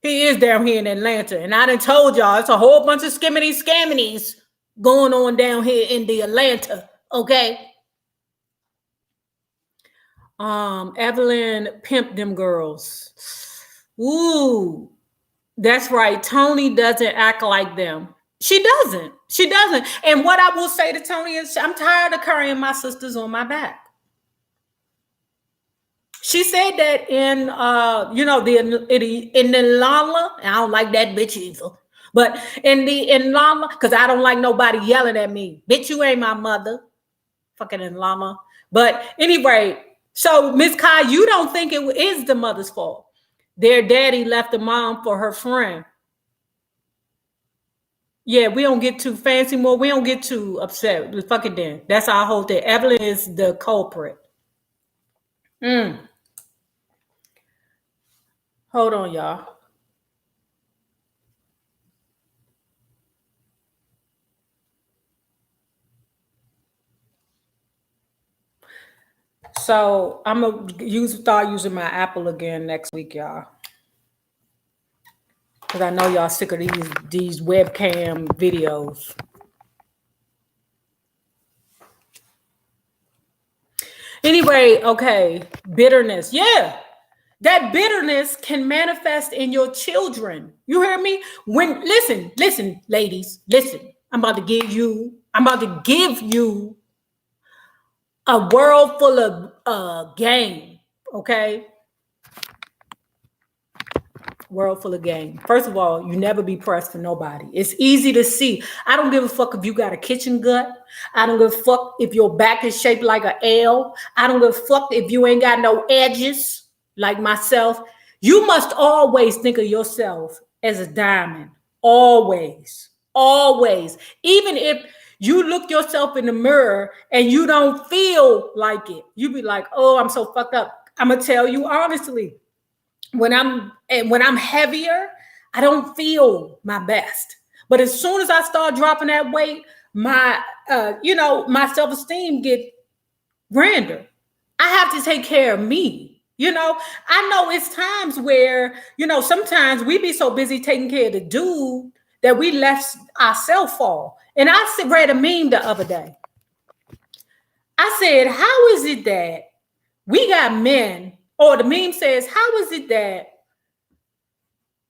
is down here in Atlanta. And I done told y'all, it's a whole bunch of skimmity-scamminies going on down here in the Atlanta, okay? Evelyn pimped them girls. Ooh, that's right. Tony doesn't act like them. She doesn't. She doesn't. And what I will say to Tony is, I'm tired of carrying my sisters on my back. She said that in the llama. I don't like that bitch either. But in llama, because I don't like nobody yelling at me. Bitch, you ain't my mother. Fucking in llama. But anyway, so Miss Kai, you don't think it is the mother's fault. Their daddy left the mom for her friend. Yeah, we don't get too fancy more. We don't get too upset. Fuck it then. That's our whole thing. Evelyn is the culprit. Hold on, y'all. So I'm gonna start using my Apple again next week, y'all. Because I know y'all sick of these webcam videos. Anyway, okay, bitterness. Yeah, that bitterness can manifest in your children. You hear me? Listen, ladies, listen. I'm about to give you a world full of game, okay? World full of game. First of all, you never be pressed for nobody. It's easy to see. I don't give a fuck if you got a kitchen gut. I don't give a fuck if your back is shaped like an L. I don't give a fuck if you ain't got no edges like myself. You must always think of yourself as a diamond. Always. Always. Even if you look yourself in the mirror and you don't feel like it, you be like, oh, I'm so fucked up. I'm going to tell you honestly. When I'm heavier, I don't feel my best. But as soon as I start dropping that weight, my self-esteem get grander. I have to take care of me. I know it's times where, sometimes we be so busy taking care of the dude that we left ourselves for. And I read a meme the other day. I said, how is it that we got men, or the meme says, how is it that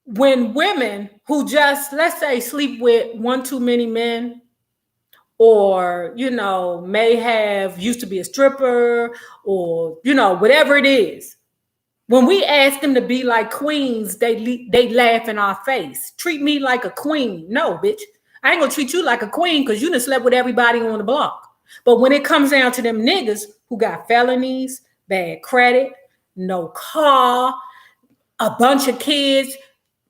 when women who just, let's say, sleep with one too many men, or, may have used to be a stripper, or, whatever it is, when we ask them to be like queens, they laugh in our face. Treat me like a queen. No, bitch. I ain't gonna treat you like a queen because you done slept with everybody on the block. But when it comes down to them niggas who got felonies, bad credit, no car, a bunch of kids,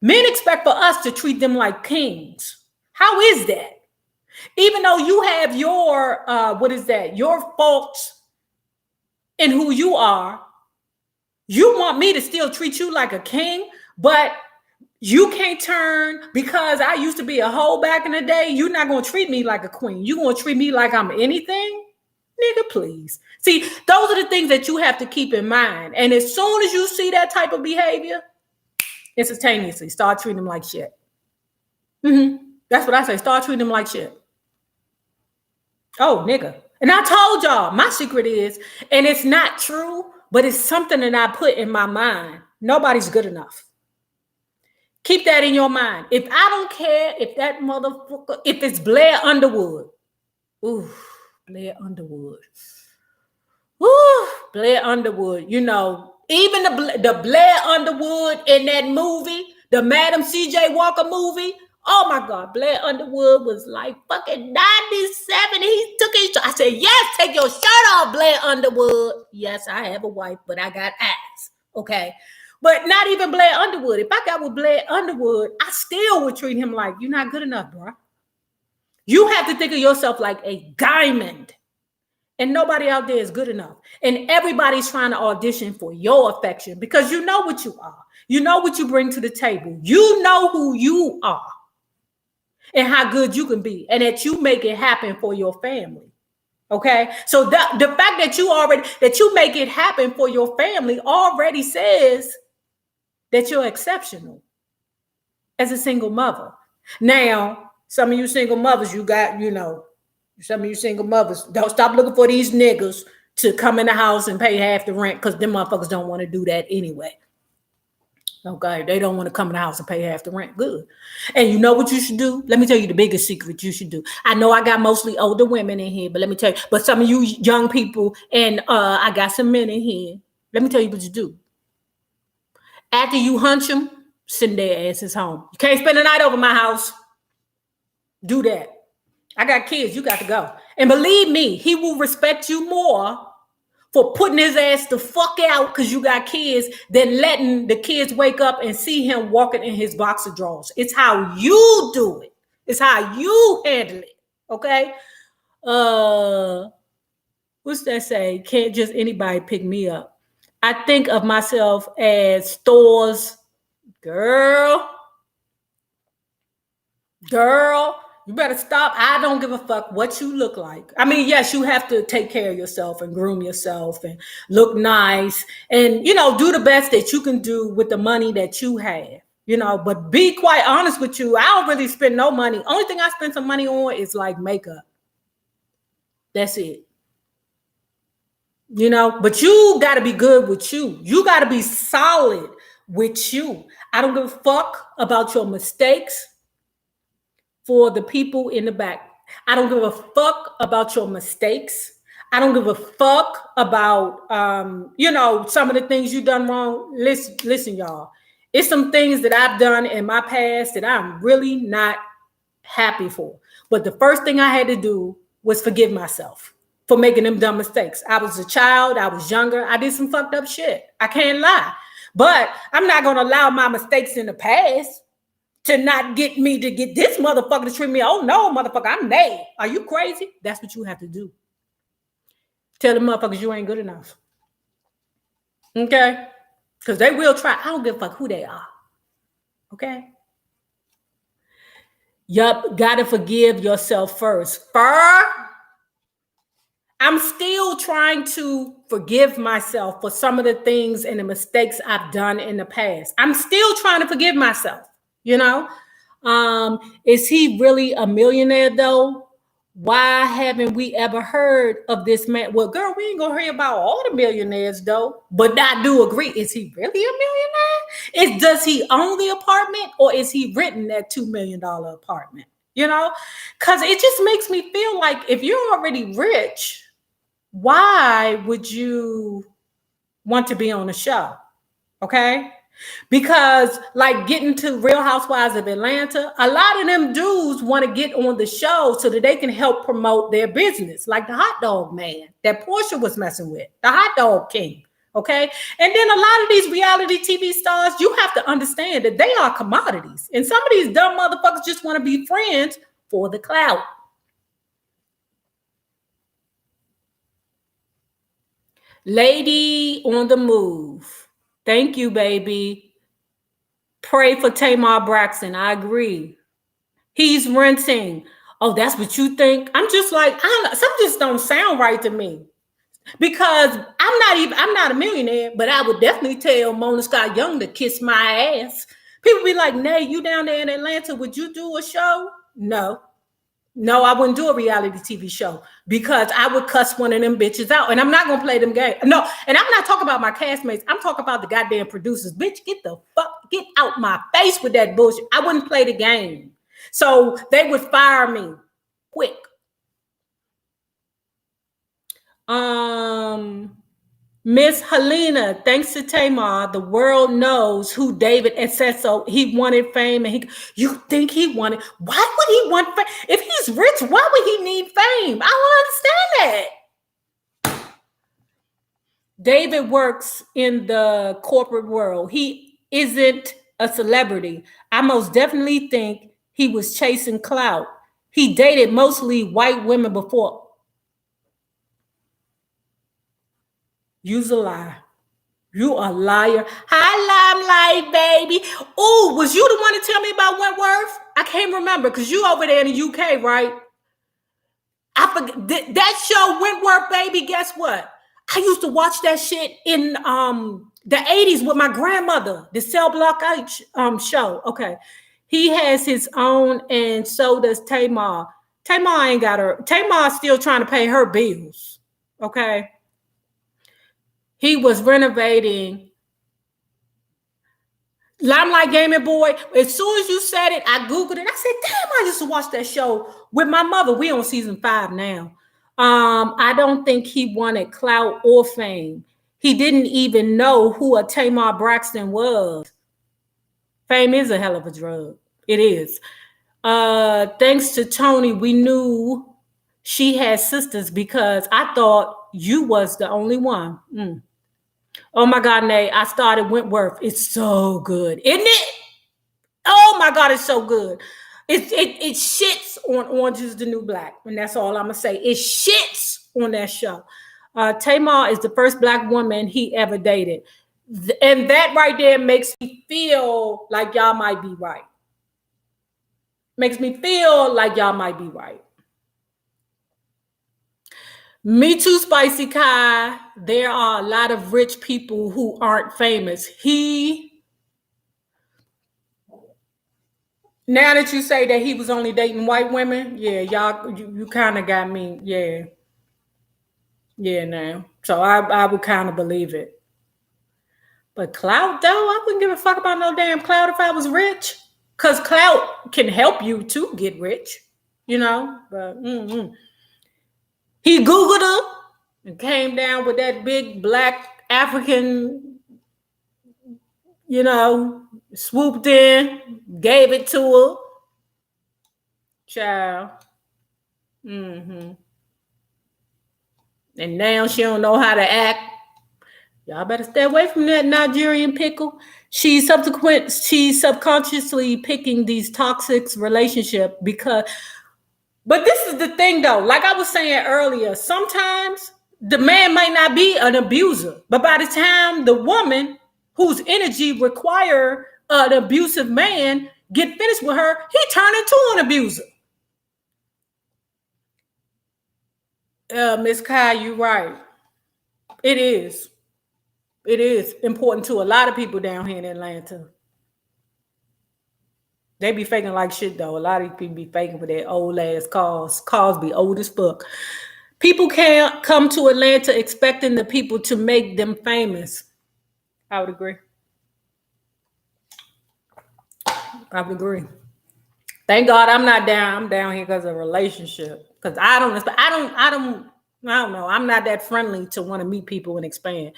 men expect for us to treat them like kings. How is that? Even though you have your, your faults in who you are, you want me to still treat you like a king, but you can't turn because I used to be a hoe back in the day. You're not going to treat me like a queen. You're going to treat me like I'm anything? Nigga, please. See, those are the things that you have to keep in mind. And as soon as you see that type of behavior, instantaneously start treating them like shit. That's what I say. Start treating them like shit. Oh, nigga. And I told y'all, my secret is, and it's not true, but it's something that I put in my mind. Nobody's good enough. Keep that in your mind. If I don't care if that motherfucker, if it's Blair Underwood. Ooh, Blair Underwood. Ooh, Blair Underwood. Even the Blair Underwood in that movie, the Madam C.J. Walker movie. Oh my God, Blair Underwood was like fucking 97. He took his, I said, yes, take your shirt off, Blair Underwood. Yes, I have a wife, but I got ass. Okay. But not even Blair Underwood. If I got with Blair Underwood, I still would treat him like, you're not good enough, bro. You have to think of yourself like a diamond. And nobody out there is good enough. And everybody's trying to audition for your affection because you know what you are. You know what you bring to the table. You know who you are and how good you can be, and that you make it happen for your family. Okay? So the fact that you make it happen for your family already says that you're exceptional as a single mother. Now, some of you single mothers, some of you single mothers, don't stop looking for these niggas to come in the house and pay half the rent because them motherfuckers don't want to do that anyway. Okay, they don't want to come in the house and pay half the rent. Good. And you know what you should do? Let me tell you the biggest secret you should do. I know I got mostly older women in here, but let me tell you, but some of you young people, and I got some men in here. Let me tell you what you do. After you hunch them, send their asses home. You can't spend the night over my house. Do that. I got kids. You got to go. And believe me, he will respect you more for putting his ass the fuck out because you got kids than letting the kids wake up and see him walking in his boxer drawers. It's how you do it. It's how you handle it. Okay? What's that say? Can't just anybody pick me up. I think of myself as Thor's girl. You better stop. I don't give a fuck what you look like. I mean, yes, you have to take care of yourself and groom yourself and look nice and, do the best that you can do with the money that you have, but be quite honest with you. I don't really spend no money. Only thing I spend some money on is like makeup. That's it. But you got to be good with you. You got to be solid with you. I don't give a fuck about your mistakes. For the people in the back, I don't give a fuck about your mistakes. I don't give a fuck about, some of the things you done wrong. Listen, y'all. It's some things that I've done in my past that I'm really not happy for. But the first thing I had to do was forgive myself for making them dumb mistakes. I was a child. I was younger. I did some fucked up shit. I can't lie. But I'm not going to allow my mistakes in the past to not get me to get this motherfucker to treat me. Oh no, motherfucker, I'm mad. Are you crazy? That's what you have to do. Tell the motherfuckers you ain't good enough. Okay? Because they will try. I don't give a fuck who they are. Okay? Yup, gotta forgive yourself first. I'm still trying to forgive myself for some of the things and the mistakes I've done in the past. I'm still trying to forgive myself. Is he really a millionaire though? Why haven't we ever heard of this man? Well, girl, we ain't gonna hear about all the millionaires though. But I do agree. Is he really a millionaire? Does he own the apartment or is he renting that $2 million apartment? You know, because it just makes me feel like if you're already rich, why would you want to be on the show? Okay. Because like getting to Real Housewives of Atlanta, a lot of them dudes want to get on the show so that they can help promote their business, like the hot dog man that Portia was messing with, the hot dog king. Okay. And then a lot of these reality TV stars, you have to understand that they are commodities. And some of these dumb motherfuckers just want to be friends for the clout. Lady on the move. Thank you, baby. Pray for Tamar Braxton. I agree. He's renting. Oh, that's what you think? I'm just like, I don't know. Some just don't sound right to me. Because I'm not a millionaire, but I would definitely tell Mona Scott Young to kiss my ass. People be like, Nay, you down there in Atlanta, would you do a show? No. No, I wouldn't do a reality TV show because I would cuss one of them bitches out. And I'm not going to play them games. No, and I'm not talking about my castmates. I'm talking about the goddamn producers. Bitch, get out my face with that bullshit. I wouldn't play the game. So they would fire me quick. Miss Helena, thanks to Tamar, the world knows who David Acesso. He wanted fame, and you think he wanted? Why would he want fame? If he's rich, why would he need fame? I don't understand that. David works in the corporate world. He isn't a celebrity. I most definitely think he was chasing clout. He dated mostly white women before. You's a lie. You a liar. Hi, Limelight, baby. Oh, was you the one to tell me about Wentworth? I can't remember because you over there in the UK, right? I forget that show, Wentworth, baby. Guess what? I used to watch that shit in the 80s with my grandmother, the Cell Block H show. Okay. He has his own, and so does Tamar. Tamar ain't got her. Tamar's still trying to pay her bills. Okay. He was renovating Limelight Gaming Boy. As soon as you said it, I Googled it. I said, damn, I used to watch that show with my mother. We on season 5 now. I don't think he wanted clout or fame. He didn't even know who a Tamar Braxton was. Fame is a hell of a drug. It is. Thanks to Tony, we knew she had sisters because I thought you was the only one. Oh my God, Nay, I started Wentworth. It's so good, isn't it? Oh my God, it's so good. It shits on Orange is the New Black. And that's all I'm going to say. It shits on that show. Tamar is the first Black woman he ever dated. And that right there makes me feel like y'all might be right. Makes me feel like y'all might be right. Me too, Spicy Kai. There are a lot of rich people who aren't famous. Now that you say that he was only dating white women, yeah, y'all, you kind of got me. Yeah. Yeah, now. So I would kind of believe it. But clout, though, I wouldn't give a fuck about no damn clout if I was rich. Because clout can help you to get rich, you know? But he Googled her and came down with that big Black African, you know, swooped in, gave it to her. Child. And now she don't know how to act. Y'all better stay away from that Nigerian pickle. She's subconsciously picking these toxic relationships because, but this is the thing though, like I was saying earlier, sometimes the man might not be an abuser, but by the time the woman whose energy require an abusive man get finished with her, he turned into an abuser. Miss Kai, you're right. It is. It is important to a lot of people down here in Atlanta. They be faking like shit though. A lot of people be faking with their old ass cars. Cars be old as fuck. People can't come to Atlanta expecting the people to make them famous. I would agree. I would agree. Thank God I'm not down. I'm down here because of a relationship. Because I don't know. I'm not that friendly to want to meet people and expand.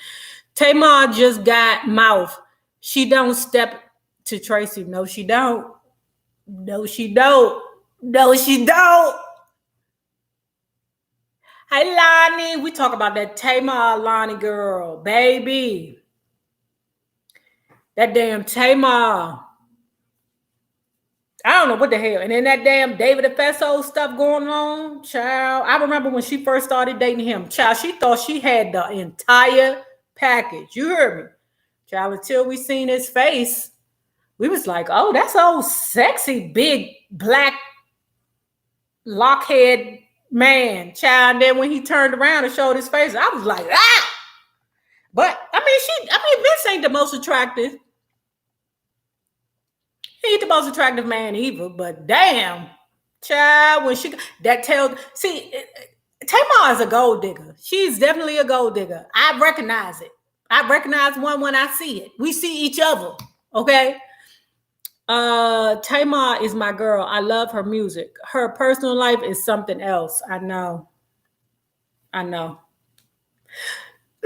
Tamar just got mouth. She don't step to Tracy. No, she don't. No, she don't. No, she don't. Hey, Lonnie. We talk about that Tamar Lonnie girl. Baby. That damn Tamar. I don't know what the hell. And then that damn David Efeso stuff going on, child. I remember when she first started dating him, child, she thought she had the entire package. You heard me? Child, until we seen his face, we was like, oh, that's old sexy, big, black, lockhead man, child. And then when he turned around and showed his face, I was like, ah! But, Vince ain't the most attractive. He ain't the most attractive man either, but damn, child, when she that tells Tamar is a gold digger. She's definitely a gold digger. I recognize it. I recognize one when I see it. We see each other. Okay. Tamar is my girl. I love her music. Her personal life is something else. I know.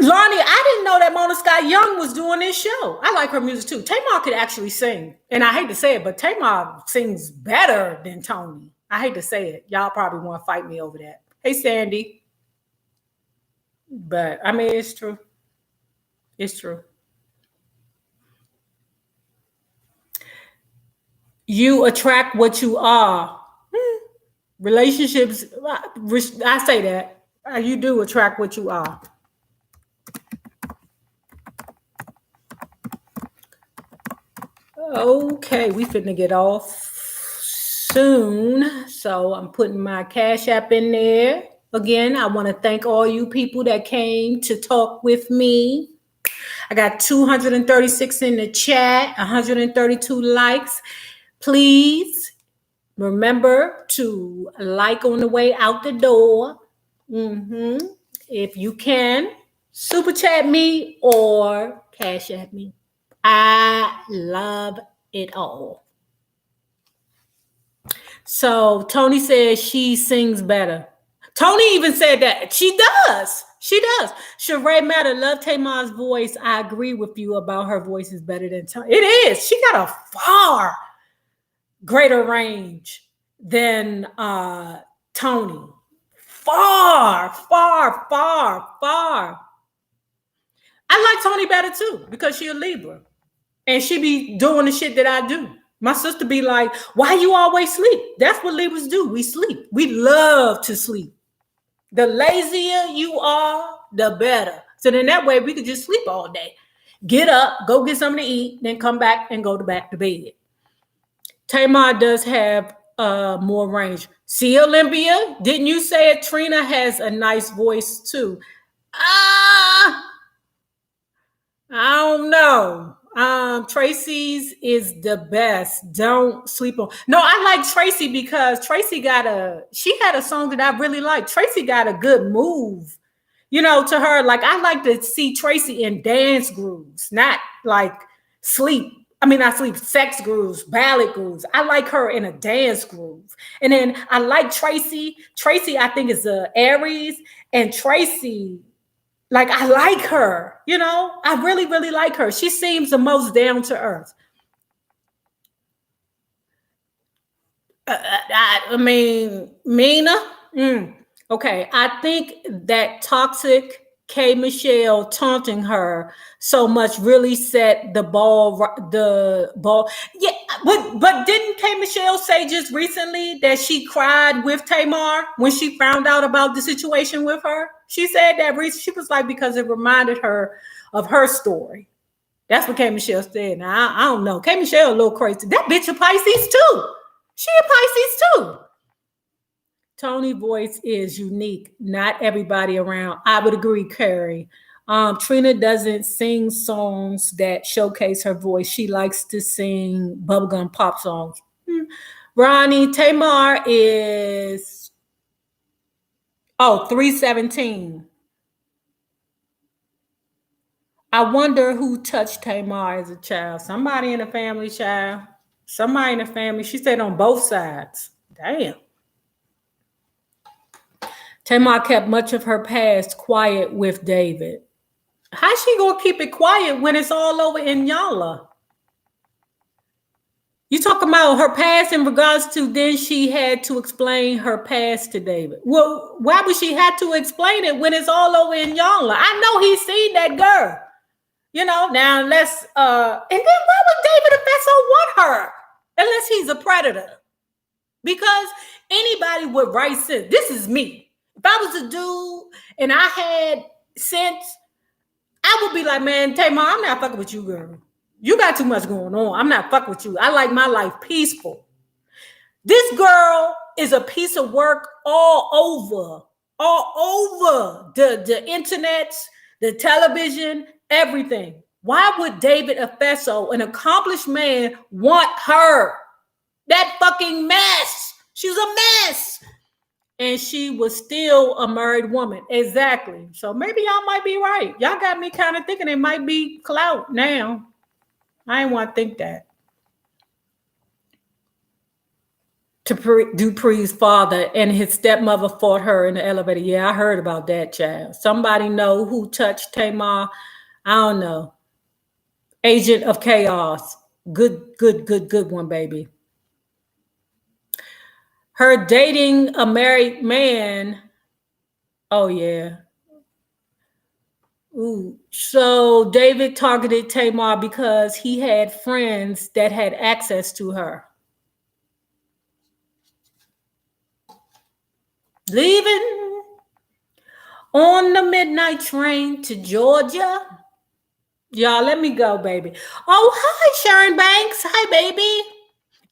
Lonnie, I didn't know that Mona Scott Young was doing this show. I like her music too. Tamar could actually sing. And I hate to say it, but Tamar sings better than Tony. I hate to say it. Y'all probably want to fight me over that. Hey, Sandy. But, it's true. It's true. You attract what you are. Relationships, I say that. You do attract what you are. Okay, we finna get off soon. So I'm putting my Cash App in there. Again, I want to thank all you people that came to talk with me. I got 236 in the chat, 132 likes. Please remember to like on the way out the door. If you can, super chat me or Cash App me. I love it all. So Tony says she sings better. Tony even said that. She does. Sheree Matter, love Tamar's voice. I agree with you about her voice is better than Tony. It is. She got a far greater range than Tony. Far. I like Tony better too because she a Libra. And she be doing the shit that I do. My sister be like, why you always sleep? That's what Libras do. We sleep. We love to sleep. The lazier you are, the better. So then that way we could just sleep all day. Get up, go get something to eat, then come back and go back to bed. Tamar does have more range. See, Olympia, didn't you say it? Trina has a nice voice too. I don't know. Tracy's is the best. Don't sleep on. No, I like Tracy because Tracy she had a song that I really like. Tracy got a good move, to her. Like I like to see Tracy in dance grooves, not like not sleep, sex grooves, ballad grooves. I like her in a dance groove. And then I like Tracy. Tracy, I think is a Aries, and Tracy, like, I like her, I really, really like her. She seems the most down to earth. Mina? Okay, I think that toxic K. Michelle taunting her so much really set the ball. Yeah, but didn't K. Michelle say just recently that she cried with Tamar when she found out about the situation with her? She said that she was like, because it reminded her of her story. That's what K. Michelle said. Now, I don't know. K. Michelle a little crazy. That bitch a Pisces too. She a Pisces too. Tony's voice is unique. Not everybody around. I would agree, Carrie. Trina doesn't sing songs that showcase her voice. She likes to sing bubblegum pop songs. Ronnie, Tamar is 317. I wonder who touched Tamar as a child. Somebody in the family, child. Somebody in the family. She said on both sides. Damn. Tamar kept much of her past quiet with David. How's she gonna keep it quiet when it's all over in Yala? You talking about her past in regards to then she had to explain her past to David. Well, why would she have to explain it when it's all over in Yala? I know he's seen that girl. You know, now let's and then why would David Efeso want her? Unless he's a predator. Because anybody would write sense. This is me. If I was a dude and I had sense, I would be like, man, Tamar, I'm not fucking with you, girl. You got too much going on. I'm not fucking with you. I like my life peaceful. This girl is a piece of work all over the internet, the television, everything. Why would David Efeso, an accomplished man, want her? That fucking mess. She was a mess. And she was still a married woman. Exactly. So maybe y'all might be right. Y'all got me kind of thinking it might be Clout now. I didn't want to think that. Dupree's father and his stepmother fought her in the elevator. Yeah, I heard about that, child. Somebody know who touched Tamar? I don't know. Agent of Chaos. Good one, baby. Her dating a married man. Oh, yeah. Ooh. So David targeted Tamar because he had friends that had access to her. Leaving on the midnight train to Georgia. Y'all, let me go, baby. Oh, hi, Sharon Banks. Hi, baby.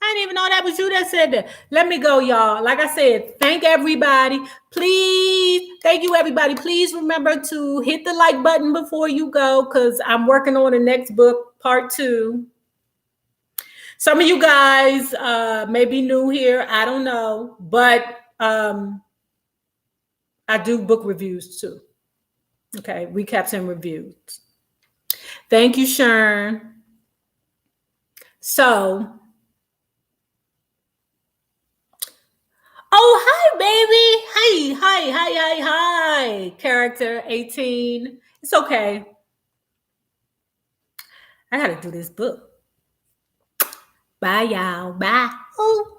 I didn't even know that was you that said that. Let me go, y'all. Like I said, thank everybody. Please, thank you, everybody. Please remember to hit the like button before you go because I'm working on the next book, part 2. Some of you guys may be new here. I don't know. But I do book reviews too. Okay, recaps and reviews. Thank you, Sharon. So, oh, hi, baby. Hi. Character 18. It's okay. I got to do this book. Bye, y'all. Bye. Ooh.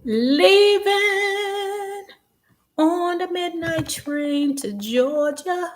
Leaving on the midnight train to Georgia.